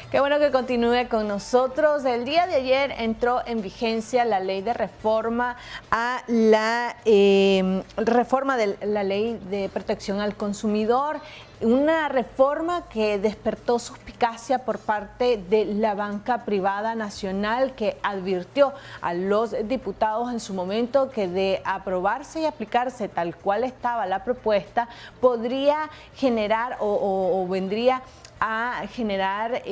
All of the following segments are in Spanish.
Qué bueno que continúe con nosotros. El día de ayer entró en vigencia la ley de reforma a la reforma de la ley de protección al consumidor. Una reforma que despertó suspicacia por parte de la banca privada nacional, que advirtió a los diputados en su momento que de aprobarse y aplicarse tal cual estaba la propuesta, podría generar o vendría a generar,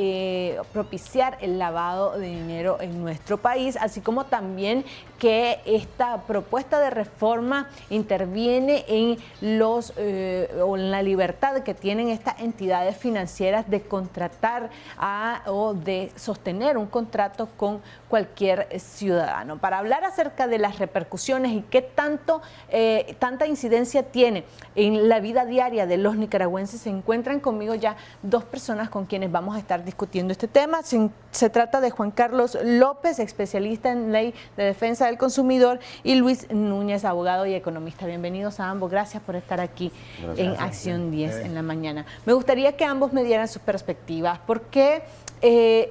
propiciar el lavado de dinero en nuestro país, así como también que esta propuesta de reforma interviene en o en la libertad que tienen estas entidades financieras de contratar o de sostener un contrato con cualquier ciudadano. Para hablar acerca de las repercusiones y qué tanta incidencia tiene en la vida diaria de los nicaragüenses, se encuentran conmigo ya dos personas con quienes vamos a estar discutiendo este tema. Se trata de Juan Carlos López, especialista en ley de defensa del consumidor, y Luis Núñez, abogado y economista. Bienvenidos a ambos. Gracias por estar aquí en Acción 10 en la mañana. Me gustaría que ambos me dieran sus perspectivas. ¿Por qué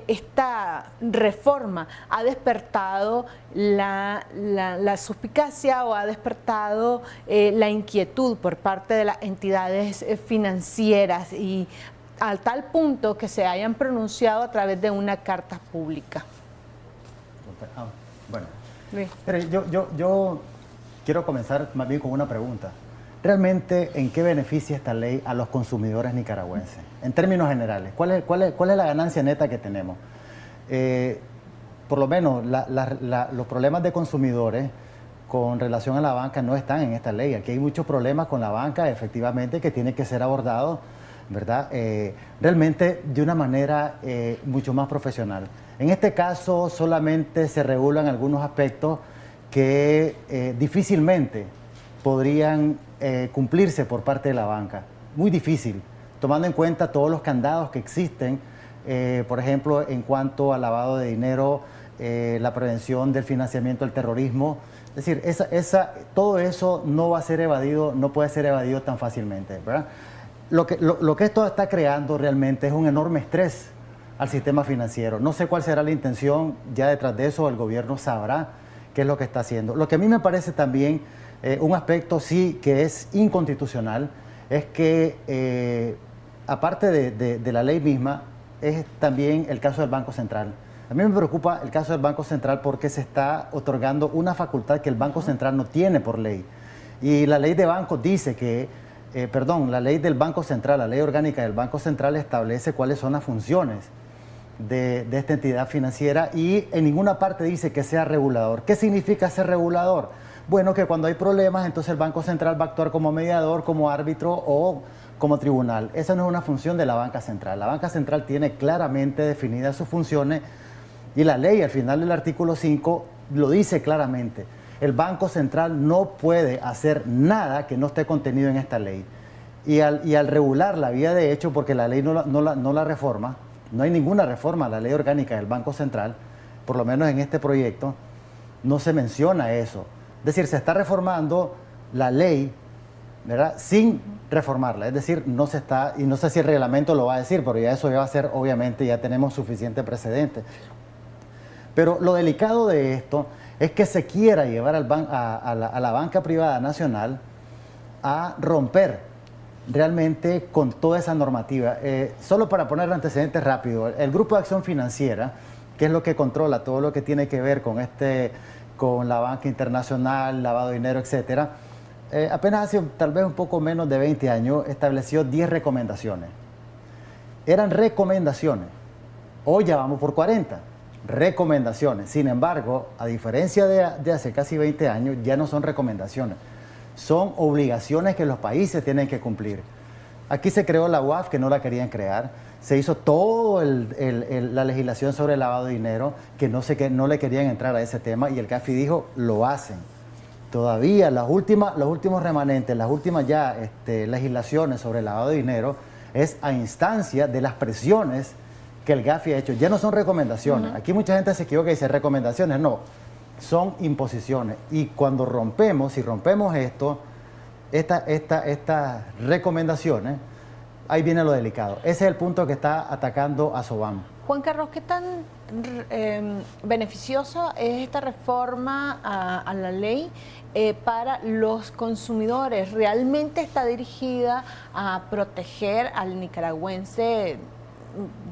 esta reforma ha despertado la suspicacia o ha despertado la inquietud por parte de las entidades financieras, y al tal punto que se hayan pronunciado a través de una carta pública? Bueno, pero yo quiero comenzar más bien con una pregunta. ¿Realmente en qué beneficia esta ley a los consumidores nicaragüenses? En términos generales, ¿cuál es la ganancia neta que tenemos? Por lo menos los problemas de consumidores con relación a la banca no están en esta ley. Aquí hay muchos problemas con la banca, efectivamente, que tienen que ser abordados, ¿verdad? Realmente de una manera mucho más profesional. En este caso solamente se regulan algunos aspectos que difícilmente podrían cumplirse por parte de la banca. Muy difícil, tomando en cuenta todos los candados que existen, por ejemplo, en cuanto al lavado de dinero, la prevención del financiamiento del terrorismo. Es decir, todo eso no va a ser evadido, no puede ser evadido tan fácilmente, ¿verdad? Lo que esto está creando realmente es un enorme estrés al sistema financiero. No sé cuál será la intención ya detrás de eso, el gobierno sabrá qué es lo que está haciendo. Lo que a mí me parece también un aspecto sí que es inconstitucional es que, aparte de la ley misma, es también el caso del Banco Central. A mí me preocupa el caso del Banco Central porque se está otorgando una facultad que el Banco Central no tiene por ley. Y la ley de bancos dice que, la ley del Banco Central, la ley orgánica del Banco Central establece cuáles son las funciones de esta entidad financiera, y en ninguna parte dice que sea regulador. ¿Qué significa ser regulador? Bueno, que cuando hay problemas, entonces el Banco Central va a actuar como mediador, como árbitro o como tribunal. Esa no es una función de la banca central. La banca central tiene claramente definidas sus funciones, y la ley al final del artículo 5 lo dice claramente. El Banco Central no puede hacer nada que no esté contenido en esta ley. Y al regular la vía de hecho, porque la ley no la reforma, no hay ninguna reforma a la ley orgánica del Banco Central, por lo menos en este proyecto, no se menciona eso. Es decir, se está reformando la ley, ¿verdad?, sin reformarla. Es decir, no se está, y no sé si el reglamento lo va a decir, pero ya eso ya va a ser, obviamente, ya tenemos suficiente precedente. Pero lo delicado de esto es que se quiera llevar a la banca privada nacional a romper realmente con toda esa normativa. Solo para poner antecedentes rápido, el Grupo de Acción Financiera, que es lo que controla todo lo que tiene que ver con la banca internacional, lavado de dinero, etcétera, apenas hace tal vez un poco menos de 20 años estableció 10 recomendaciones. Eran recomendaciones. Hoy ya vamos por 40 recomendaciones. Sin embargo, a diferencia de hace casi 20 años, ya no son recomendaciones. Son obligaciones que los países tienen que cumplir. Aquí se creó la UAF, que no la querían crear. Se hizo toda la legislación sobre el lavado de dinero, que no le querían entrar a ese tema, y el CAFI dijo, lo hacen. Todavía los últimos remanentes, las últimas ya legislaciones sobre el lavado de dinero, es a instancia de las presiones que el GAFI ha hecho. Ya no son recomendaciones. Aquí mucha gente se equivoca y dice recomendaciones. No, son imposiciones. Y cuando rompemos, si rompemos estas recomendaciones, ahí viene lo delicado. Ese es el punto que está atacando a Sobam. Juan Carlos, ¿qué tan beneficiosa es esta reforma a la ley para los consumidores? ¿Realmente está dirigida a proteger al nicaragüense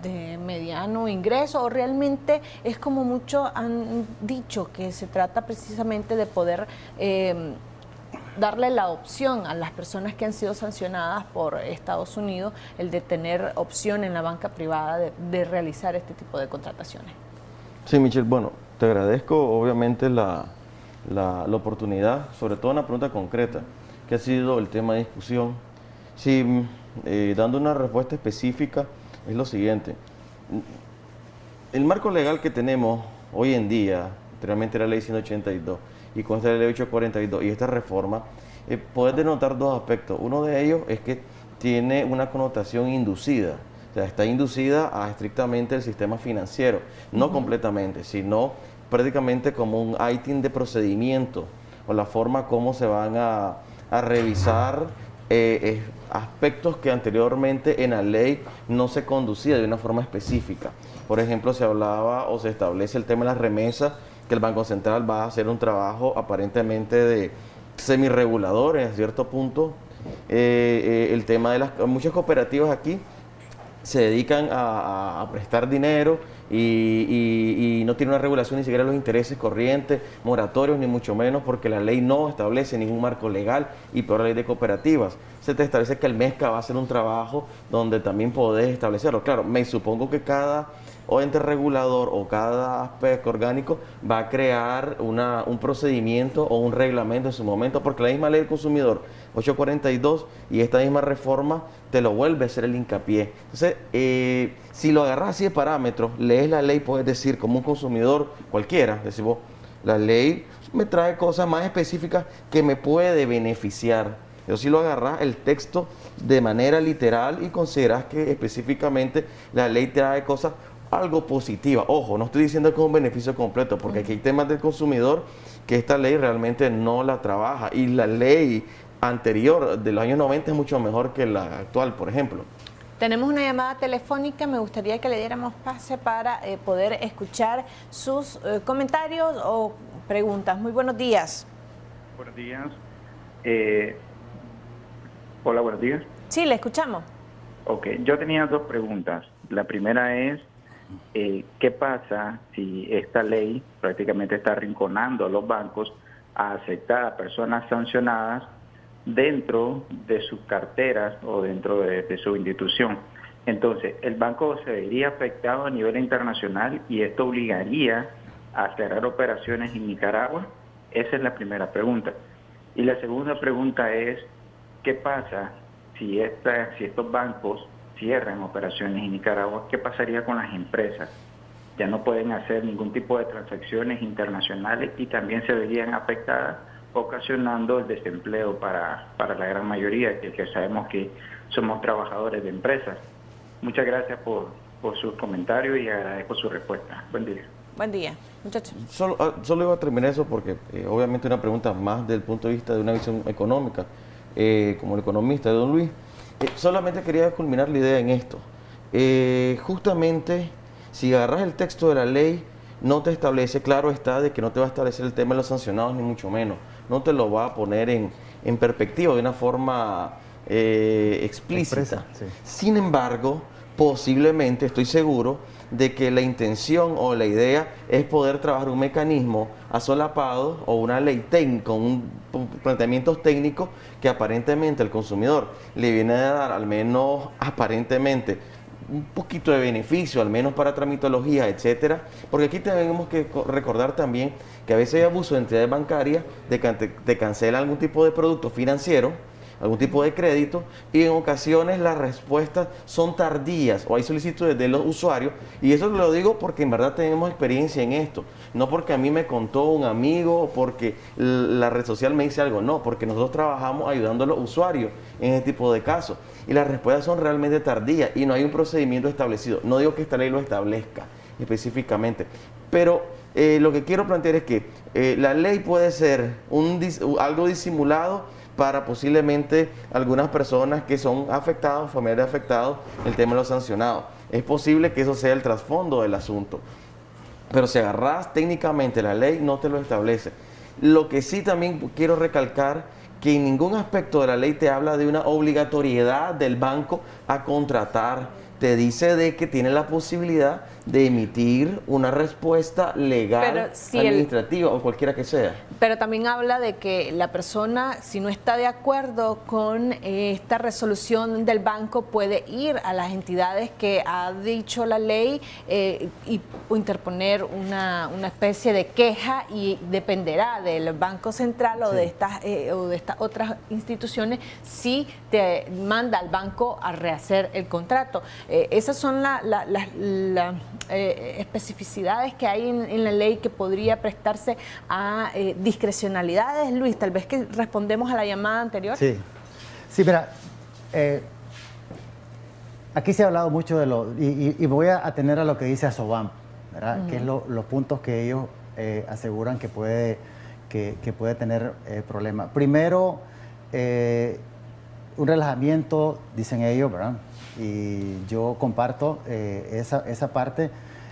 de mediano ingreso, o realmente es como muchos han dicho, que se trata precisamente de poder darle la opción a las personas que han sido sancionadas por Estados Unidos, el de tener opción en la banca privada de realizar este tipo de contrataciones? Sí, Michelle, bueno, te agradezco obviamente la oportunidad, sobre todo una pregunta concreta, que ha sido el tema de discusión. Sí, dando una respuesta específica, es lo siguiente. El marco legal que tenemos hoy en día, anteriormente era la ley 182, y con esta ley 842 y esta reforma, puede denotar dos aspectos. Uno de ellos es que tiene una connotación inducida, o sea, está inducida a estrictamente el sistema financiero, no completamente, sino prácticamente como un ítem de procedimiento, o la forma como se van a revisar aspectos que anteriormente en la ley no se conducía de una forma específica. Por ejemplo, se hablaba o se establece el tema de las remesas, que el Banco Central va a hacer un trabajo aparentemente de semi-regulador en cierto punto. El tema de muchas cooperativas aquí se dedican a prestar dinero y no tiene una regulación ni siquiera de los intereses corrientes, moratorios, ni mucho menos, porque la ley no establece ningún marco legal, y peor la ley de cooperativas. Se te establece que el MESCA va a hacer un trabajo donde también podés establecerlo. Claro, me supongo que cada ente regulador o cada aspecto orgánico va a crear un procedimiento o un reglamento en su momento, porque la misma ley del consumidor 842 y esta misma reforma te lo vuelve a hacer el hincapié. Entonces, si lo agarras así de parámetros, lees la ley, puedes decir como un consumidor cualquiera, decir vos, la ley me trae cosas más específicas que me puede beneficiar. Pero si lo agarras el texto de manera literal y consideras que específicamente la ley trae cosas algo positiva. Ojo, no estoy diciendo que es un beneficio completo, porque aquí hay temas del consumidor que esta ley realmente no la trabaja, y la ley anterior de los años 90 es mucho mejor que la actual, por ejemplo. Tenemos una llamada telefónica, me gustaría que le diéramos pase para poder escuchar sus comentarios o preguntas. Muy buenos días. Buenos días. Hola, buenos días. Sí, le escuchamos. Ok, yo tenía dos preguntas. La primera es, ¿qué pasa si esta ley prácticamente está arrinconando a los bancos a aceptar a personas sancionadas dentro de sus carteras o dentro de su institución? Entonces, el banco se vería afectado a nivel internacional y esto obligaría a cerrar operaciones en Nicaragua. Esa es la primera pregunta. Y la segunda pregunta es, ¿qué pasa si estos bancos cierran operaciones en Nicaragua? ¿Qué pasaría con las empresas? Ya no pueden hacer ningún tipo de transacciones internacionales y también se verían afectadas, ocasionando el desempleo para la gran mayoría, que sabemos que somos trabajadores de empresas. Muchas gracias por sus comentarios y agradezco su respuesta. Buen día. Buen día, muchachos. Solo iba a terminar eso porque obviamente una pregunta más del punto de vista de una visión económica, como el economista de don Luis. Solamente quería culminar la idea en esto. Justamente, si agarras el texto de la ley, no te establece, claro está, de que no te va a establecer el tema de los sancionados, ni mucho menos. No te lo va a poner en perspectiva de una forma explícita. Sí. Sin embargo, posiblemente, estoy seguro, de que la intención o la idea es poder trabajar un mecanismo asolapado o una ley técnica, con planteamientos técnicos que aparentemente al consumidor le viene a dar, al menos aparentemente, un poquito de beneficio, al menos para tramitología, etcétera, porque aquí tenemos que recordar también que a veces hay abuso de entidades bancarias de que te cancelan algún tipo de producto financiero, algún tipo de crédito, y en ocasiones las respuestas son tardías o hay solicitudes de los usuarios, y eso lo digo porque en verdad tenemos experiencia en esto, no porque a mí me contó un amigo o porque la red social me dice algo, no, porque nosotros trabajamos ayudando a los usuarios en este tipo de casos, y las respuestas son realmente tardías y no hay un procedimiento establecido. No digo que esta ley lo establezca específicamente, pero lo que quiero plantear es que la ley puede ser algo disimulado, para posiblemente algunas personas que son afectados, familiares afectados, el tema de los sancionados. Es posible que eso sea el trasfondo del asunto. Pero si agarras técnicamente la ley, no te lo establece. Lo que sí también quiero recalcar, que en ningún aspecto de la ley te habla de una obligatoriedad del banco a contratar. Te dice de que tiene la posibilidad de emitir una respuesta legal, si administrativa o cualquiera que sea. Pero también habla de que la persona, si no está de acuerdo con esta resolución del banco, puede ir a las entidades que ha dicho la ley o interponer una especie de queja, y dependerá del Banco Central o de estas otras instituciones si te manda al banco a rehacer el contrato. Esas son las especificidades que hay en la ley que podría prestarse a discrecionalidades. Luis, tal vez que respondemos a la llamada anterior. Sí, mira, aquí se ha hablado mucho de y voy a atener a lo que dice Asobam, ¿verdad? Que es los puntos que ellos aseguran que puede tener problemas. Primero, un relajamiento, dicen ellos, ¿verdad? Y yo comparto esa parte.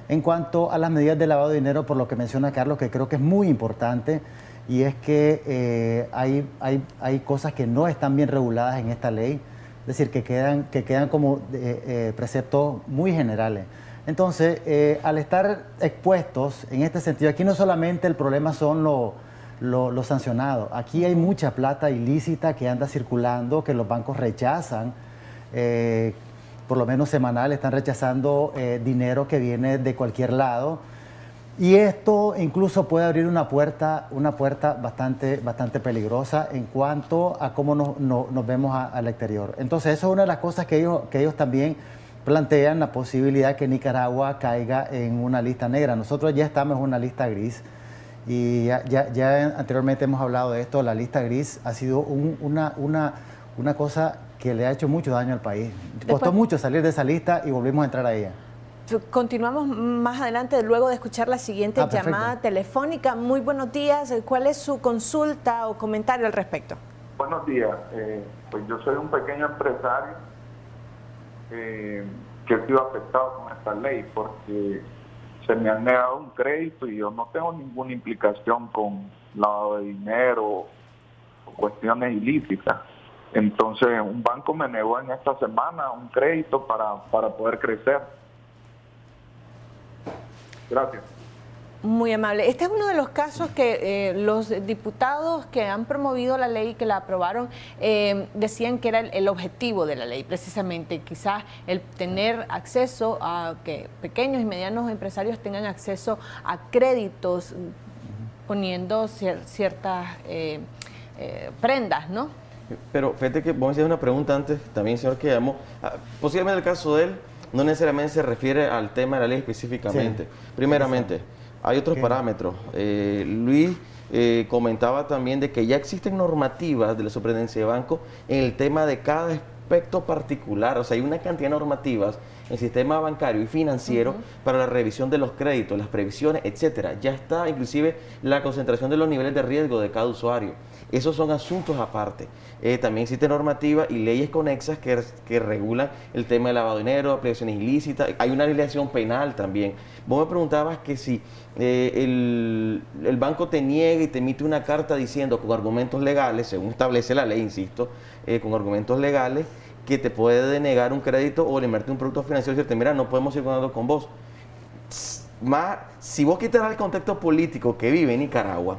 En cuanto a las medidas de lavado de dinero, por lo que menciona Carlos, que creo que es muy importante, y es que hay cosas que no están bien reguladas en esta ley, es decir, que quedan como preceptos muy generales. Entonces, al estar expuestos en este sentido, aquí no solamente el problema son los sancionados, aquí hay mucha plata ilícita que anda circulando, que los bancos rechazan. Por lo menos semanal están rechazando dinero que viene de cualquier lado, y esto incluso puede abrir una puerta bastante peligrosa en cuanto a cómo nos vemos al exterior. Entonces eso es una de las cosas que ellos también plantean, la posibilidad que Nicaragua caiga en una lista negra. Nosotros ya estamos en una lista gris, y ya anteriormente hemos hablado de esto. La lista gris ha sido una cosa que le ha hecho mucho daño al país. Costó mucho salir de esa lista y volvimos a entrar a ella. Continuamos más adelante, luego de escuchar la siguiente llamada telefónica. Muy buenos días. ¿Cuál es su consulta o comentario al respecto? Buenos días. Pues yo soy un pequeño empresario que he sido afectado con esta ley porque se me han negado un crédito y yo no tengo ninguna implicación con lavado de dinero o cuestiones ilícitas. Entonces, un banco me negó en esta semana un crédito para poder crecer. Gracias. Muy amable. Este es uno de los casos que los diputados que han promovido la ley, que la aprobaron, decían que era el objetivo de la ley, precisamente, quizás el tener acceso a que pequeños y medianos empresarios tengan acceso a créditos, poniendo ciertas prendas, ¿no? Pero fíjate que vamos a hacer una pregunta antes, también, señor, que llamó. Posiblemente el caso de él no necesariamente se refiere al tema de la ley específicamente. Sí. Primeramente, hay otros parámetros. Luis comentaba también de que ya existen normativas de la Superintendencia de Banco en el tema de cada aspecto particular. O sea, hay una cantidad de normativas en el sistema bancario y financiero para la revisión de los créditos, las previsiones, etcétera. Ya está inclusive la concentración de los niveles de riesgo de cada usuario. Esos son asuntos aparte. También existe normativa y leyes conexas que regulan el tema de lavado de dinero, aplicaciones ilícitas. Hay una legislación penal también. Vos me preguntabas que si el banco te niega y te emite una carta diciendo con argumentos legales, según establece la ley, insisto, con argumentos legales, que te puede denegar un crédito o invertir un producto financiero y decirte, mira, no podemos ir con vos. Si vos quitas el contexto político que vive en Nicaragua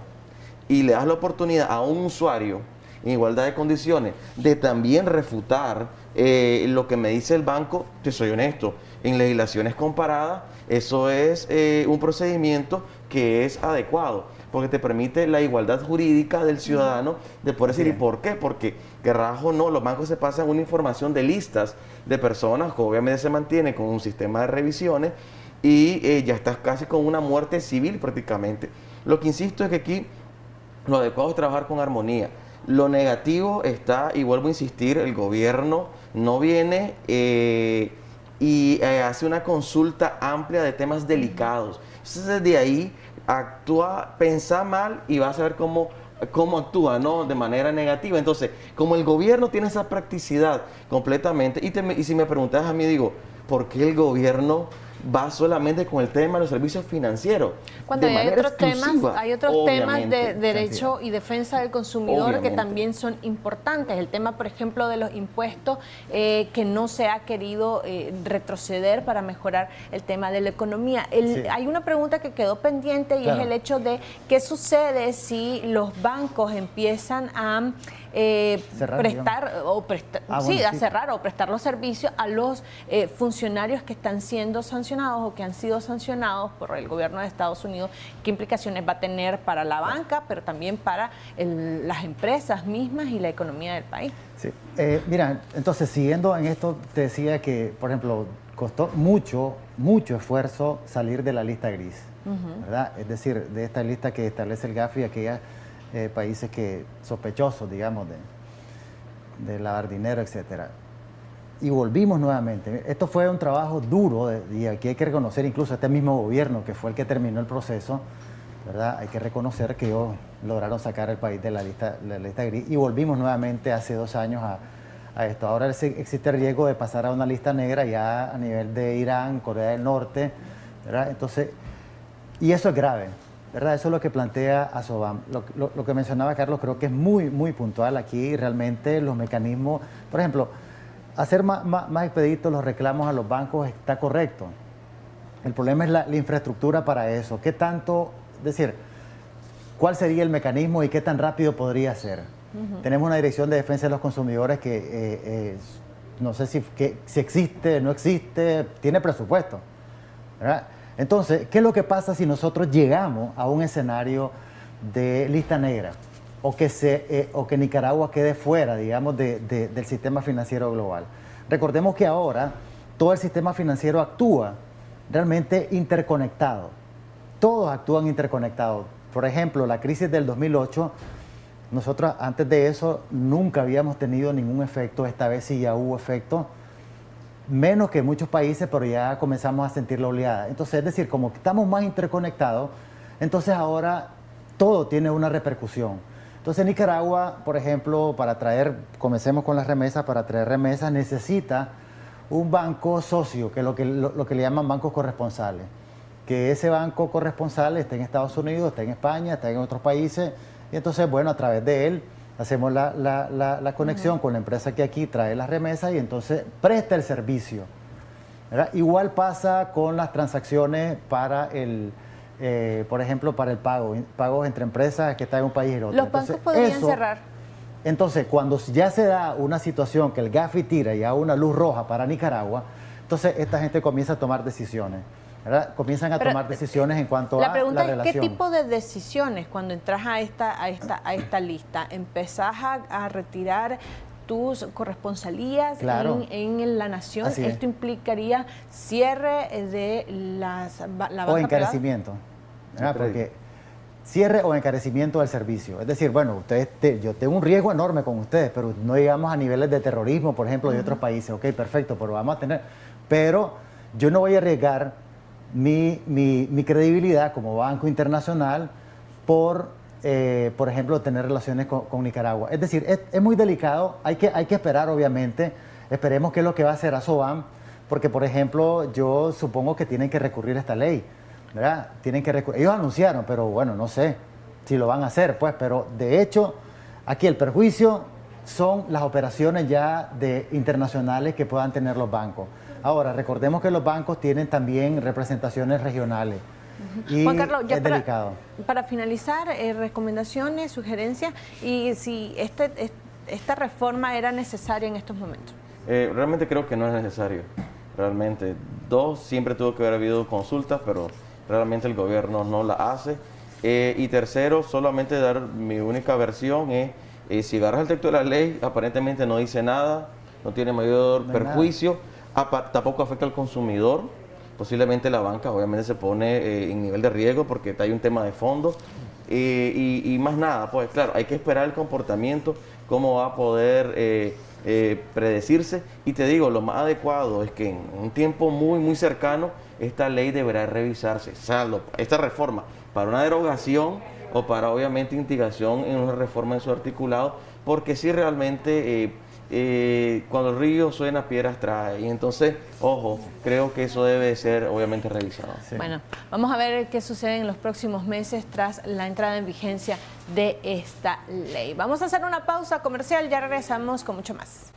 y le das la oportunidad a un usuario en igualdad de condiciones de también refutar lo que me dice el banco, te soy honesto, en legislaciones comparadas, eso es un procedimiento que es adecuado, porque te permite la igualdad jurídica del ciudadano de poder decir, ¿y por qué? Porque, querrás o no, los bancos se pasan una información de listas de personas que obviamente se mantiene con un sistema de revisiones y ya estás casi con una muerte civil prácticamente. Lo que insisto es que aquí lo adecuado es trabajar con armonía. Lo negativo está, y vuelvo a insistir, el gobierno no viene y hace una consulta amplia de temas delicados. Entonces desde ahí actúa, pensa mal y vas a ver cómo cómo actúa, ¿no? De manera negativa. Entonces, como el gobierno tiene esa practicidad completamente, y si me preguntas a mí, digo, ¿por qué el gobierno va solamente con el tema de los servicios financieros? Cuando hay otros temas de derecho cantidad y defensa del consumidor Obviamente. que también son importantes. El tema, por ejemplo, de los impuestos, que no se ha querido retroceder para mejorar el tema de la economía. Sí. Hay una pregunta que quedó pendiente y Claro. es el hecho de qué sucede si los bancos empiezan a Cerrar, prestar o bueno, a cerrar o prestar los servicios a los funcionarios que están siendo sancionados o que han sido sancionados por el gobierno de Estados Unidos. ¿Qué implicaciones va a tener para la banca, pero también para las empresas mismas y la economía del país? Sí. Mira, entonces siguiendo en esto, te decía que, por ejemplo, costó mucho esfuerzo salir de la lista gris, ¿verdad? Es decir, de esta lista que establece el GAFI, aquellos países que sospechosos, digamos, de lavar dinero, etcétera. Y volvimos nuevamente. Esto fue un trabajo duro y aquí hay que reconocer incluso este mismo gobierno que fue el que terminó el proceso, ¿verdad? Hay que reconocer que ellos lograron sacar el país de la lista gris y volvimos nuevamente hace 2 años a esto. Ahora existe el riesgo de pasar a una lista negra ya a nivel de Irán, Corea del Norte, ¿verdad? Entonces, y eso es grave, ¿verdad? Eso es lo que plantea ASOBAM. Lo que mencionaba Carlos creo que es muy, muy puntual aquí. Realmente los mecanismos, por ejemplo, hacer más expeditos los reclamos a los bancos está correcto. El problema es la infraestructura para eso. ¿Qué tanto, es decir, cuál sería el mecanismo y qué tan rápido podría ser? Tenemos una Dirección de Defensa de los Consumidores que no sé si existe, no existe, tiene presupuesto, ¿verdad? Entonces, ¿qué es lo que pasa si nosotros llegamos a un escenario de lista negra o que Nicaragua quede fuera, digamos, del sistema financiero global? Recordemos que ahora todo el sistema financiero actúa realmente interconectado. Todos actúan interconectados. Por ejemplo, la crisis del 2008, nosotros antes de eso nunca habíamos tenido ningún efecto. Esta vez sí ya hubo efecto. Menos que muchos países, pero ya comenzamos a sentir la oleada. Entonces, es decir, como estamos más interconectados, entonces ahora todo tiene una repercusión. Entonces, Nicaragua, por ejemplo, comencemos con las remesas, para traer remesas necesita un banco socio, que es lo que le llaman bancos corresponsales. Que ese banco corresponsal esté en Estados Unidos, esté en España, esté en otros países, y entonces, bueno, a través de él hacemos la conexión con la empresa que aquí trae las remesas y entonces presta el servicio, ¿verdad? Igual pasa con las transacciones para por ejemplo, para el pagos entre empresas que están en un país y en otro. Los bancos podrían cerrar. Entonces, cuando ya se da una situación que el GAFI tira ya una luz roja para Nicaragua, entonces esta gente comienza a tomar decisiones, ¿verdad? Comienzan a tomar decisiones en cuanto a la relación. La pregunta es, ¿qué tipo de decisiones cuando entras a esta lista? ¿Empezás a retirar tus corresponsalías en la nación? Así ¿Esto implicaría cierre de la banca o encarecimiento, ¿verdad? Porque cierre o encarecimiento del servicio. Es decir, bueno, yo tengo un riesgo enorme con ustedes, pero no llegamos a niveles de terrorismo, por ejemplo, de otros países. Ok, perfecto, pero vamos a tener... Pero yo no voy a arriesgar mi credibilidad como banco internacional por ejemplo, tener relaciones con Nicaragua. Es decir, es muy delicado, hay que esperar, obviamente, esperemos qué es lo que va a hacer ASOBAM, porque, por ejemplo, yo supongo que tienen que recurrir a esta ley, ¿verdad? Ellos anunciaron, pero bueno, no sé si lo van a hacer, pues, pero de hecho, aquí el perjuicio son las operaciones ya internacionales que puedan tener los bancos. Ahora, recordemos que los bancos tienen también representaciones regionales. Y Juan Carlos, ya es delicado. Para finalizar, recomendaciones, sugerencias y si esta reforma era necesaria en estos momentos. Realmente creo que no es necesario. Realmente. 2, siempre tuvo que haber habido consultas, pero realmente el gobierno no la hace. Y tercero, solamente dar mi única versión es, si agarras el texto de la ley, aparentemente no dice nada, no tiene mayor perjuicio, tampoco afecta al consumidor. Posiblemente la banca obviamente se pone en nivel de riesgo porque hay un tema de fondo y más nada, pues claro, hay que esperar el comportamiento, cómo va a poder predecirse, y te digo, lo más adecuado es que en un tiempo muy muy cercano esta ley deberá revisarse, salvo esta reforma para una derogación o para obviamente instigación en una reforma en su articulado, porque sí realmente cuando el río suena, piedras trae. Y entonces, ojo, creo que eso debe ser obviamente revisado. Sí. Bueno, vamos a ver qué sucede en los próximos meses tras la entrada en vigencia de esta ley. Vamos a hacer una pausa comercial, ya regresamos con mucho más.